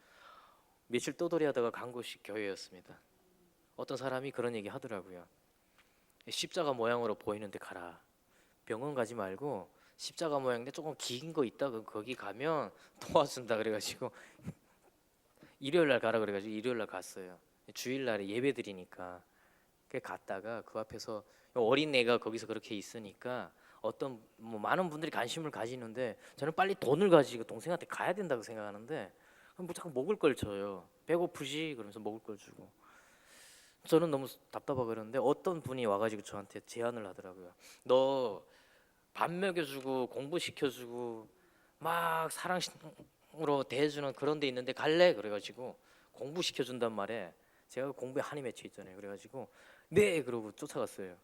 며칠 떠돌이 하다가 간 곳이 교회였습니다. 어떤 사람이 그런 얘기 하더라고요. 십자가 모양으로 보이는데 가라. 병원 가지 말고 십자가 모양인데 조금 긴 거 있다. 거기 가면 도와준다 그래가지고 일요일 날 가라 그래가지고 일요일 날 갔어요. 주일 날에 예배 드리니까 그 갔다가 그 앞에서 어린 애가 거기서 그렇게 있으니까 어떤 뭐 많은 분들이 관심을 가지는데 저는 빨리 돈을 가지고 동생한테 가야 된다고 생각하는데 뭐 자꾸 먹을 걸 줘요. 배고프지 그러면서 먹을 걸 주고 저는 너무 답답하고 그러는데 어떤 분이 와가지고 저한테 제안을 하더라고요. 너 밥 먹여주고 공부시켜주고 막 사랑으로 대해주는 그런 데 있는데 갈래? 그래가지고 공부시켜준단 말에 제가 공부에 한이 맺혀 있잖아요. 그래가지고 네 그러고 쫓아갔어요.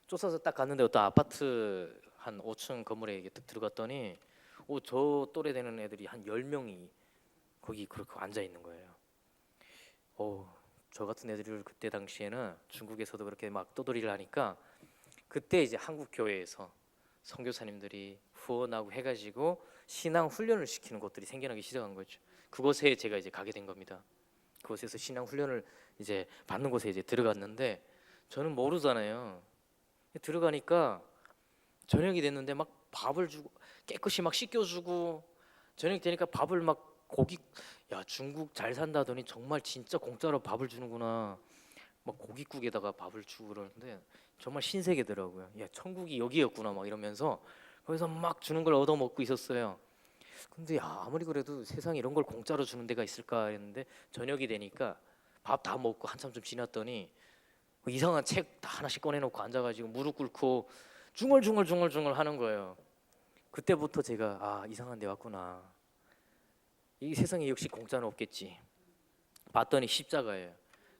쫓아서 딱 갔는데 어떤 아파트 한 5층 건물에 이렇게 딱 들어갔더니 저 또래 되는 애들이 한 10명이 거기 그렇게 앉아 있는 거예요. 저 같은 애들을 그때 당시에는 중국에서도 그렇게 막 떠돌이를 하니까 그때 이제 한국 교회에서 선교사님들이 후원하고 해가지고 신앙 훈련을 시키는 곳들이 생겨나기 시작한 거죠. 그곳에 제가 이제 가게 된 겁니다. 그곳에서 신앙 훈련을 이제 받는 곳에 이제 들어갔는데 저는 모르잖아요. 들어가니까 저녁이 됐는데 막 밥을 주고 깨끗이 막 씻겨주고 저녁 되니까 밥을 막 고기 야 중국 잘 산다더니 정말 진짜 공짜로 밥을 주는구나. 막 고깃국에다가 밥을 주고 그러는데 정말 신세계더라고요. 야 천국이 여기였구나 막 이러면서 거기서 막 주는 걸 얻어 먹고 있었어요. 근데 야 아무리 그래도 세상에 이런 걸 공짜로 주는 데가 있을까 했는데 저녁이 되니까 밥 다 먹고 한참 좀 지났더니 이상한 책 다 하나씩 꺼내놓고 앉아가지고 무릎 꿇고 중얼중얼 하는 거예요. 그때부터 제가 이상한 데 왔구나. 이 세상에 역시 공짜는 없겠지. 봤더니 십자가예요.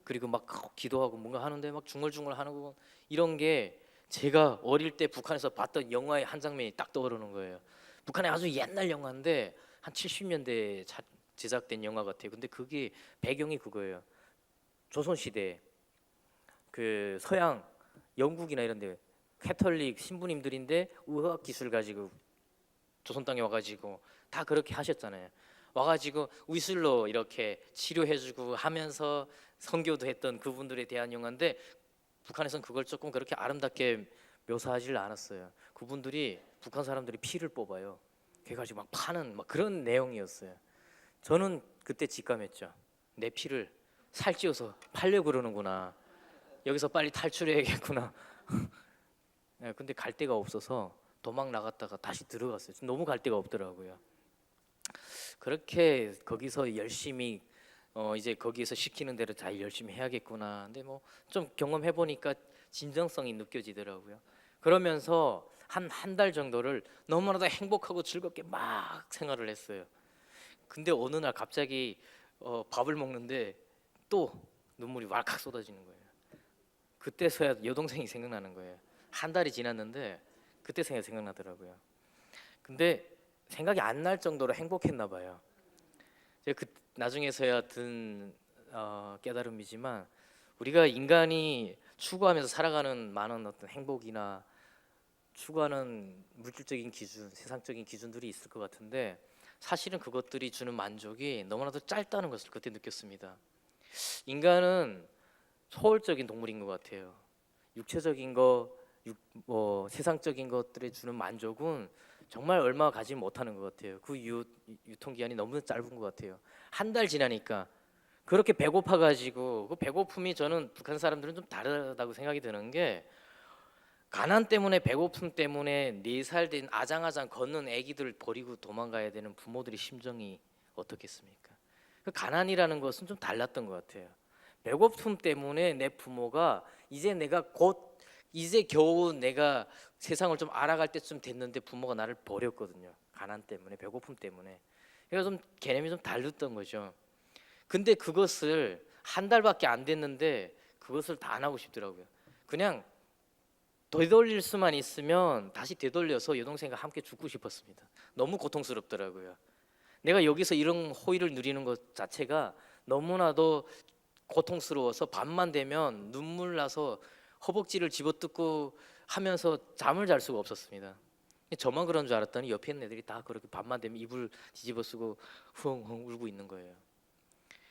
그리고 막 기도하고 뭔가 하는데 막 중얼중얼 하는 거 이런 게 제가 어릴 때 북한에서 봤던 영화의 한 장면이 딱 떠오르는 거예요. 북한의 아주 옛날 영화인데 한 70년대에 제작된 영화 같아요. 근데 그게 배경이 그거예요. 조선시대 그 서양 영국이나 이런 데 캐톨릭 신부님들인데 의학 기술 가지고 조선 땅에 와가지고 다 그렇게 하셨잖아요. 와가지고 의술로 이렇게 치료해주고 하면서 선교도 했던 그분들에 대한 영화인데 북한에서는 그걸 조금 그렇게 아름답게 묘사하지를 않았어요. 그분들이 북한 사람들이 피를 뽑아요. 그래가지고 막 파는 막 그런 내용이었어요. 저는 그때 직감했죠. 내 피를 살찌워서 팔려고 그러는구나. 여기서 빨리 탈출해야겠구나. 네, 근데 갈 데가 없어서 도망 나갔다가 다시 들어갔어요. 너무 갈 데가 없더라고요. 그렇게 거기서 열심히 이제 거기에서 시키는 대로 잘 열심히 해야겠구나. 근데 뭐 좀 경험해 보니까 진정성이 느껴지더라고요. 그러면서 한 달 정도를 너무나도 행복하고 즐겁게 막 생활을 했어요. 근데 어느 날 갑자기 밥을 먹는데 또 눈물이 왈칵 쏟아지는 거예요. 그때서야 여동생이 생각나는 거예요. 한 달이 지났는데 그때 생각나더라고요. 근데 생각이 안 날 정도로 행복했나 봐요. 제가 그 나중에서야 든 깨달음이지만 우리가 인간이 추구하면서 살아가는 많은 어떤 행복이나 추구하는 물질적인 기준, 세상적인 기준들이 있을 것 같은데 사실은 그것들이 주는 만족이 너무나도 짧다는 것을 그때 느꼈습니다. 인간은 초월적인 동물인 것 같아요. 육체적인 거, 세상적인 것들에 주는 만족은 정말 얼마 가지 못하는 것 같아요. 그 유통기한이 너무 짧은 것 같아요. 한 달 지나니까 그렇게 배고파 가지고 그 배고픔이 저는 북한 사람들은 좀 다르다고 생각이 드는 게 가난 때문에 배고픔 때문에 4살 된 아장아장 걷는 아기들 버리고 도망가야 되는 부모들의 심정이 어떻겠습니까? 그 가난이라는 것은 좀 달랐던 것 같아요. 배고픔 때문에 내 부모가 이제 겨우 내가 세상을 좀 알아갈 때쯤 됐는데 부모가 나를 버렸거든요. 가난 때문에 배고픔 때문에. 그래서 좀 개념이 좀 다르던 거죠. 근데 그것을 한 달밖에 안 됐는데 그것을 다 안 하고 싶더라고요. 그냥 되돌릴 수만 있으면 다시 되돌려서 여동생과 함께 죽고 싶었습니다. 너무 고통스럽더라고요. 내가 여기서 이런 호의를 누리는 것 자체가 너무나도 고통스러워서 밤만 되면 눈물 나서 허벅지를 집어뜯고 하면서 잠을 잘 수가 없었습니다. 저만 그런 줄 알았더니 옆에 있는 애들이 다 그렇게 밤만 되면 이불 뒤집어 쓰고 후엉후엉 울고 있는 거예요.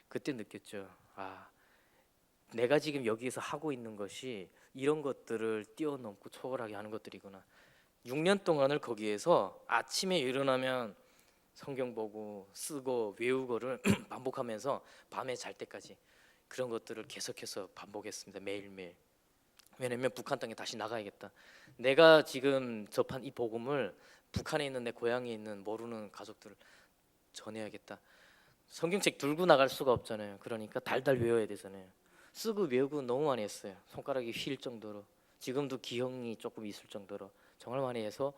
그때 느꼈죠. 아, 내가 지금 여기에서 하고 있는 것이 이런 것들을 뛰어넘고 초월하게 하는 것들이구나. 6년 동안을 거기에서 아침에 일어나면 성경 보고 쓰고 외우고를 반복하면서 밤에 잘 때까지 그런 것들을 계속해서 반복했습니다. 매일매일. 왜냐면 북한 땅에 다시 나가야겠다. 내가 지금 접한 이 복음을 북한에 있는 내 고향에 있는 모르는 가족들을 전해야겠다. 성경책 들고 나갈 수가 없잖아요. 그러니까 달달 외워야 되잖아요. 쓰고 외우고 너무 많이 했어요. 손가락이 휠 정도로. 지금도 기형이 조금 있을 정도로 정말 많이 해서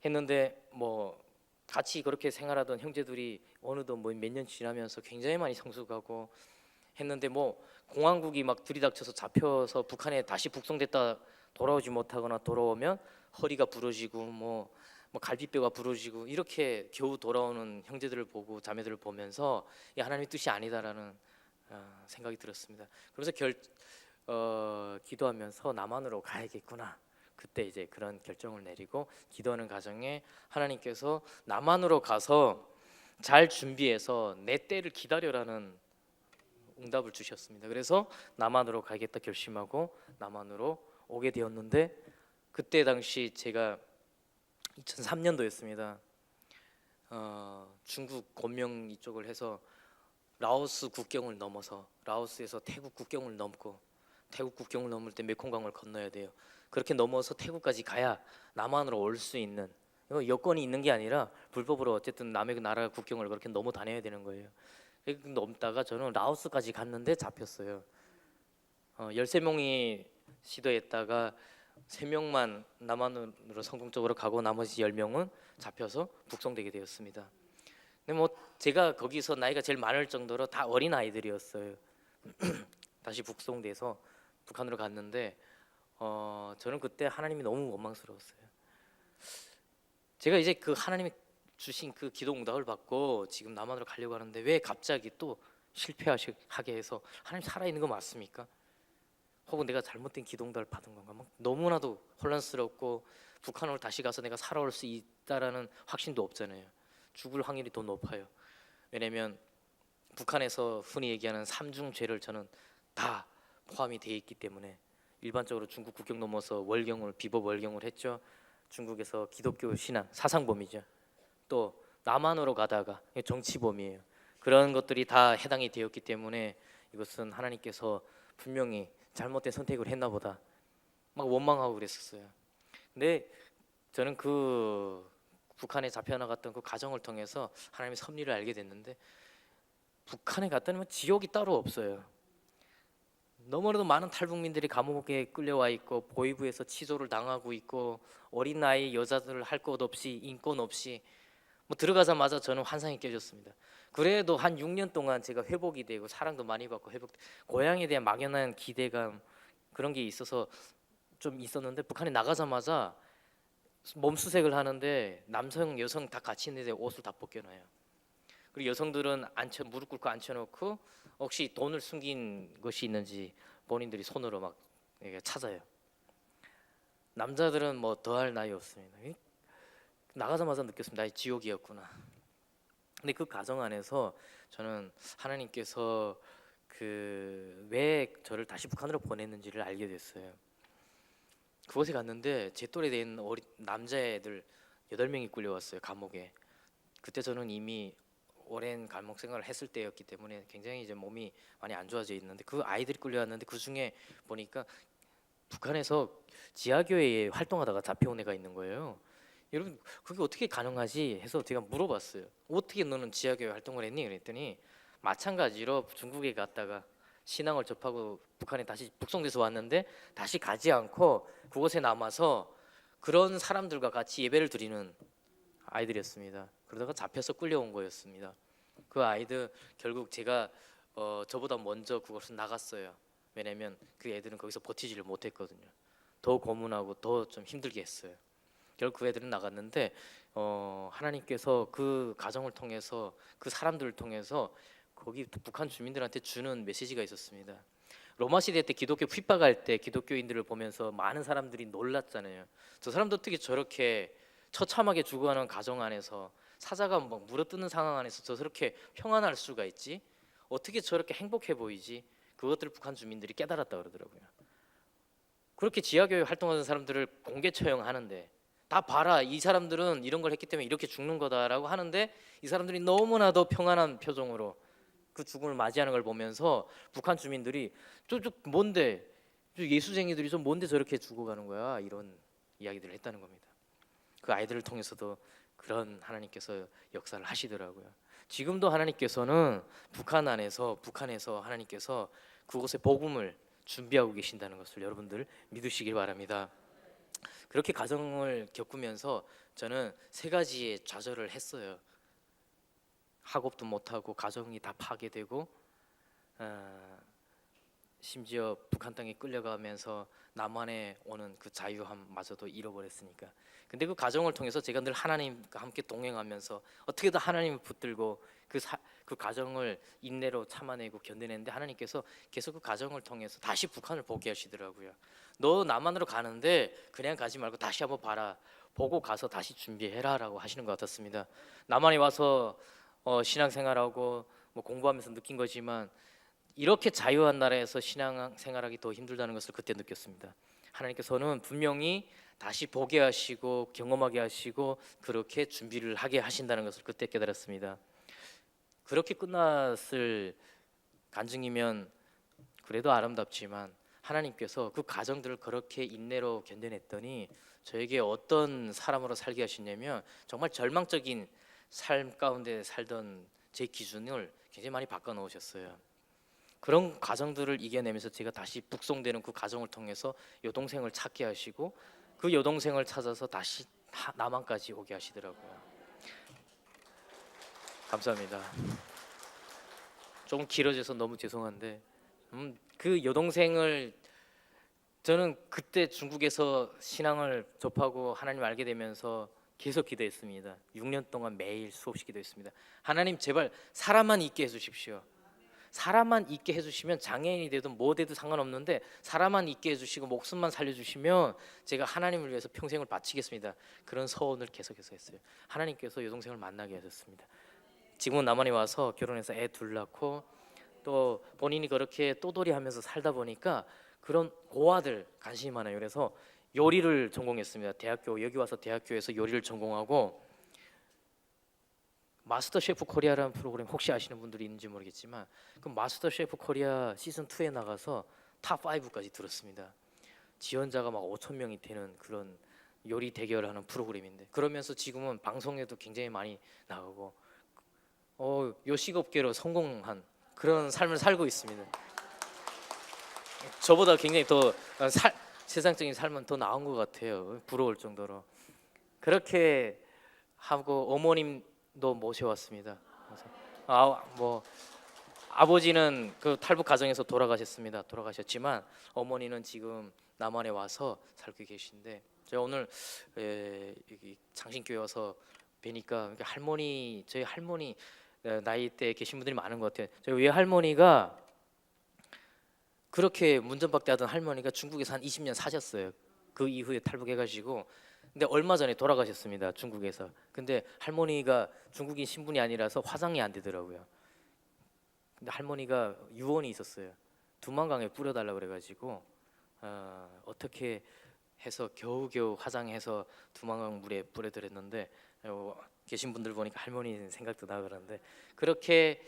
했는데 뭐 같이 그렇게 생활하던 형제들이 어느덧 뭐 몇 년 지나면서 굉장히 많이 성숙하고 했는데 뭐 공화국이 막 들이닥쳐서 잡혀서 북한에 다시 북송됐다 돌아오지 못하거나 돌아오면 허리가 부러지고 뭐 갈비뼈가 부러지고 이렇게 겨우 돌아오는 형제들을 보고 자매들을 보면서 이 하나님의 뜻이 아니다라는 생각이 들었습니다. 그래서 기도하면서 남한으로 가야겠구나. 그때 이제 그런 결정을 내리고 기도하는 과정에 하나님께서 남한으로 가서 잘 준비해서 내 때를 기다려라는 응답을 주셨습니다. 그래서 남한으로 가겠다 결심하고 남한으로 오게 되었는데 그때 당시 제가 2003년도였습니다. 중국 곤명 이쪽을 해서 라오스 국경을 넘어서 라오스에서 태국 국경을 넘고 태국 국경을 넘을 때 메콩강을 건너야 돼요. 그렇게 넘어서 태국까지 가야 남한으로 올 수 있는 이거 여건이 있는 게 아니라 불법으로 어쨌든 남의 나라 국경을 그렇게 넘어 다녀야 되는 거예요. 그렇게 넘다가 저는 라오스까지 갔는데 잡혔어요. 13명이 시도했다가 3명만 남한으로 성공적으로 가고 나머지 10명은 잡혀서 북송되게 되었습니다. 근데 뭐 제가 거기서 나이가 제일 많을 정도로 다 어린 아이들이었어요. 다시 북송돼서 북한으로 갔는데 저는 그때 하나님이 너무 원망스러웠어요. 제가 이제 그 하나님이 주신 그 기도 응답을 받고 지금 남한으로 가려고 하는데 왜 갑자기 또 실패하게 해서 하나님 살아있는 거 맞습니까? 혹은 내가 잘못된 기도 응답을 받은 건가? 막 너무나도 혼란스럽고 북한으로 다시 가서 내가 살아올 수 있다라는 확신도 없잖아요. 죽을 확률이 더 높아요. 왜냐면 북한에서 흔히 얘기하는 삼중죄를 저는 다 포함이 되어 있기 때문에 일반적으로 중국 국경 넘어서 월경을 비법 월경을 했죠. 중국에서 기독교 신앙 사상범이죠. 또 남한으로 가다가 정치범이에요. 그런 것들이 다 해당이 되었기 때문에 이것은 하나님께서 분명히 잘못된 선택을 했나 보다 막 원망하고 그랬었어요. 근데 저는 그 북한에 잡혀나갔던 그 과정을 통해서 하나님의 섭리를 알게 됐는데 북한에 갔더니 지옥이 따로 없어요. 너무나도 많은 탈북민들이 감옥에 끌려와 있고 보위부에서 치조를 당하고 있고 어린 나이 여자들 할 것 없이 인권 없이 뭐 들어가자마자 저는 환상이 깨졌습니다. 그래도 한 6년 동안 제가 회복이 되고 사랑도 많이 받고 고향에 대한 막연한 기대감 그런 게 있어서 좀 있었는데 북한에 나가자마자 몸수색을 하는데 남성 여성 다 같이 있는데 옷을 다 벗겨놔요. 그리고 여성들은 무릎 꿇고 앉혀놓고 혹시 돈을 숨긴 것이 있는지 본인들이 손으로 막 찾아요. 남자들은 뭐 더할 나위 없습니다. 나가자마자 느꼈습니다. 지옥이었구나. 근데 그 과정 안에서 저는 하나님께서 왜 저를 다시 북한으로 보냈는지를 알게 됐어요. 그곳에 갔는데 제 또래 된 어린 남자애들 8명이 끌려왔어요. 감옥에. 그때 저는 이미 오랜 감옥 생활을 했을 때였기 때문에 굉장히 이제 몸이 많이 안 좋아져 있는데 그 아이들이 끌려왔는데 그 중에 보니까 북한에서 지하교회에 활동하다가 잡혀온 애가 있는 거예요. 여러분 그게 어떻게 가능하지 해서 제가 물어봤어요. 어떻게 너는 지하교회 활동을 했니? 그랬더니 마찬가지로 중국에 갔다가 신앙을 접하고 북한에 다시 북송돼서 왔는데 다시 가지 않고 그곳에 남아서 그런 사람들과 같이 예배를 드리는 아이들이었습니다. 그러다가 잡혀서 끌려온 거였습니다. 그 아이들 결국 제가 저보다 먼저 그곳을 나갔어요. 왜냐면 그 애들은 거기서 버티지를 못했거든요. 더 고문하고 더 좀 힘들게 했어요. 결국 그 애들은 나갔는데 하나님께서 그 가정을 통해서 그 사람들을 통해서 거기 북한 주민들한테 주는 메시지가 있었습니다. 로마 시대 때 기독교 핍박할 때 기독교인들을 보면서 많은 사람들이 놀랐잖아요. 저 사람도 어떻게 저렇게 처참하게 죽어가는 가정 안에서 사자가 막 물어뜯는 상황 안에서 저렇게 평안할 수가 있지? 어떻게 저렇게 행복해 보이지? 그것들을 북한 주민들이 깨달았다 그러더라고요. 그렇게 지하교회 활동하는 사람들을 공개 처형하는데 다 봐라 이 사람들은 이런 걸 했기 때문에 이렇게 죽는 거다라고 하는데 이 사람들이 너무나도 평안한 표정으로 그 죽음을 맞이하는 걸 보면서 북한 주민들이 저 뭔데 저 예수쟁이들이 좀 뭔데 저렇게 죽어가는 거야 이런 이야기들을 했다는 겁니다. 그 아이들을 통해서도 그런 하나님께서 역사를 하시더라고요. 지금도 하나님께서는 북한에서 하나님께서 그곳에 복음을 준비하고 계신다는 것을 여러분들 믿으시길 바랍니다. 그렇게 가정을 겪으면서 저는 세 가지의 좌절을 했어요. 학업도 못하고 가정이 다 파괴되고 심지어 북한 땅에 끌려가면서 남한에 오는 그 자유함마저도 잃어버렸으니까. 근데 그 가정을 통해서 제가 늘 하나님과 함께 동행하면서 어떻게든 하나님을 붙들고 그 가정을 인내로 참아내고 견뎌냈는데 하나님께서 계속 그 가정을 통해서 다시 북한을 보게 하시더라고요. 너 남한으로 가는데 그냥 가지 말고 다시 한번 봐라. 보고 가서 다시 준비해라라고 하시는 것 같았습니다. 남한에 와서 신앙생활하고 뭐 공부하면서 느낀 거지만 이렇게 자유한 나라에서 신앙생활하기 더 힘들다는 것을 그때 느꼈습니다. 하나님께서는 분명히 다시 보게 하시고 경험하게 하시고 그렇게 준비를 하게 하신다는 것을 그때 깨달았습니다. 그렇게 끝났을 간증이면 그래도 아름답지만 하나님께서 그 가정들을 그렇게 인내로 견뎌냈더니 저에게 어떤 사람으로 살게 하시냐면 정말 절망적인 삶 가운데 살던 제 기준을 굉장히 많이 바꿔 놓으셨어요. 그런 가정들을 이겨내면서 제가 다시 북송되는 그 가정을 통해서 여동생을 찾게 하시고 그 여동생을 찾아서 다시 남한까지 오게 하시더라고요. 감사합니다. 조금 길어져서 너무 죄송한데 그 여동생을 저는 그때 중국에서 신앙을 접하고 하나님을 알게 되면서 계속 기도했습니다. 6년 동안 매일 수없이 기도했습니다. 하나님 제발 사람만 있게 해주십시오. 사람만 있게 해주시면 장애인이 되든 뭐 되든 상관없는데 사람만 있게 해주시고 목숨만 살려주시면 제가 하나님을 위해서 평생을 바치겠습니다. 그런 서원을 계속해서 했어요. 하나님께서 여동생을 만나게 하셨습니다. 지금은 남한에 와서 결혼해서 애 둘 낳고 또 본인이 그렇게 또돌이하면서 살다 보니까 그런 고아들 관심이 많아요. 그래서 요리를 전공했습니다. 여기 와서 대학교에서 요리를 전공하고 마스터 셰프 코리아라는 프로그램 혹시 아시는 분들이 있는지 모르겠지만 그 마스터 셰프 코리아 시즌 2에 나가서 탑 5까지 들었습니다. 지원자가 막 5천 명이 되는 그런 요리 대결하는 프로그램인데 그러면서 지금은 방송에도 굉장히 많이 나가고 요식업계로 성공한 그런 삶을 살고 있습니다. 저보다 굉장히 더 세상적인 삶은 더 나은 것 같아요. 부러울 정도로. 그렇게 하고 어머님도 모셔왔습니다. 그래서 아버지는 그 탈북 가정에서 돌아가셨지만 어머니는 지금 남한에 와서 살고 계신데 제가 오늘 여기 장신교회 와서 뵈니까 저희 할머니 나이대에 계신 분들이 많은 것 같아요. 저희 외할머니가 그렇게 문전박대하던 할머니가 중국에서 한 20년 사셨어요. 그 이후에 탈북해가지고 근데 얼마 전에 돌아가셨습니다. 중국에서. 근데 할머니가 중국인 신분이 아니라서 화장이 안 되더라고요. 근데 할머니가 유언이 있었어요. 두만강에 뿌려달라 그래가지고 어떻게 해서 겨우겨우 화장해서 두만강 물에 뿌려드렸는데 계신 분들 보니까 할머니 생각도 나고 그러는데 그렇게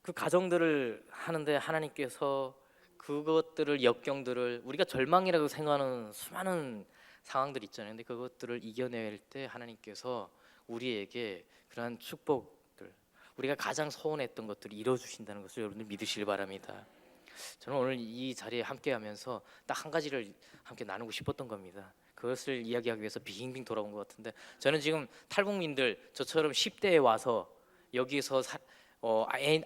그 가정들을 하는데 하나님께서 그것들을 역경들을 우리가 절망이라고 생각하는 수많은 상황들 있잖아요. 근데 그것들을 이겨낼 때 하나님께서 우리에게 그러한 축복들 우리가 가장 소원했던 것들을 이루어 주신다는 것을 여러분들 믿으시길 바랍니다. 저는 오늘 이 자리에 함께하면서 딱 한 가지를 함께 나누고 싶었던 겁니다. 그것을 이야기하기 위해서 빙빙 돌아온 것 같은데 저는 지금 탈북민들 저처럼 10대에 와서 여기서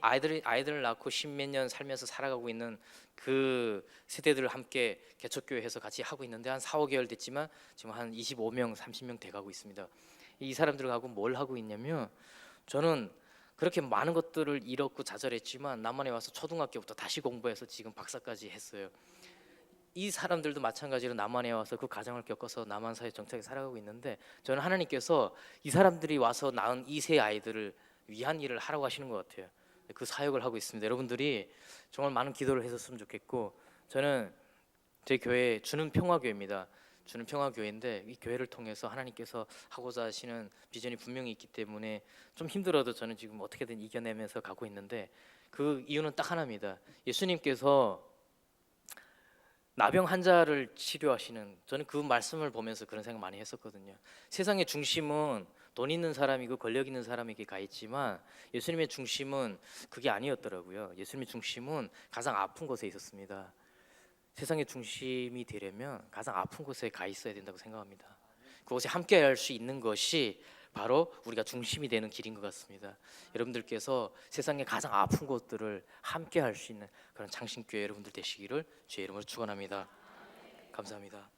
아이들을 낳고 십몇 년 살면서 살아가고 있는 그 세대들을 함께 개척교회에서 같이 하고 있는데 한 4, 5개월 됐지만 지금 한 25명, 30명 돼가고 있습니다. 이 사람들하고 뭘 하고 있냐면 저는 그렇게 많은 것들을 잃었고 좌절했지만 남한에 와서 초등학교부터 다시 공부해서 지금 박사까지 했어요. 이 사람들도 마찬가지로 남한에 와서 그 과정을 겪어서 남한 사회 정착에 살아가고 있는데 저는 하나님께서 이 사람들이 와서 낳은 이 세 아이들을 위한 일을 하라고 하시는 것 같아요. 그 사역을 하고 있습니다. 여러분들이 정말 많은 기도를 해줬으면 좋겠고 저는 저희 교회 주는 평화교회입니다. 주는 평화교회인데 이 교회를 통해서 하나님께서 하고자 하시는 비전이 분명히 있기 때문에 좀 힘들어도 저는 지금 어떻게든 이겨내면서 가고 있는데 그 이유는 딱 하나입니다. 예수님께서 나병 환자를 치료하시는 저는 그 말씀을 보면서 그런 생각 많이 했었거든요. 세상의 중심은 돈 있는 사람이고 권력 있는 사람에게 가 있지만 예수님의 중심은 그게 아니었더라고요. 예수님의 중심은 가장 아픈 곳에 있었습니다. 세상의 중심이 되려면 가장 아픈 곳에 가 있어야 된다고 생각합니다. 그곳에 함께 할 수 있는 것이 바로 우리가 중심이 되는 길인 것 같습니다. 여러분들께서 세상의 가장 아픈 곳들을 함께 할 수 있는 그런 장신교회 여러분들 되시기를 주의 이름으로 축원합니다. 감사합니다.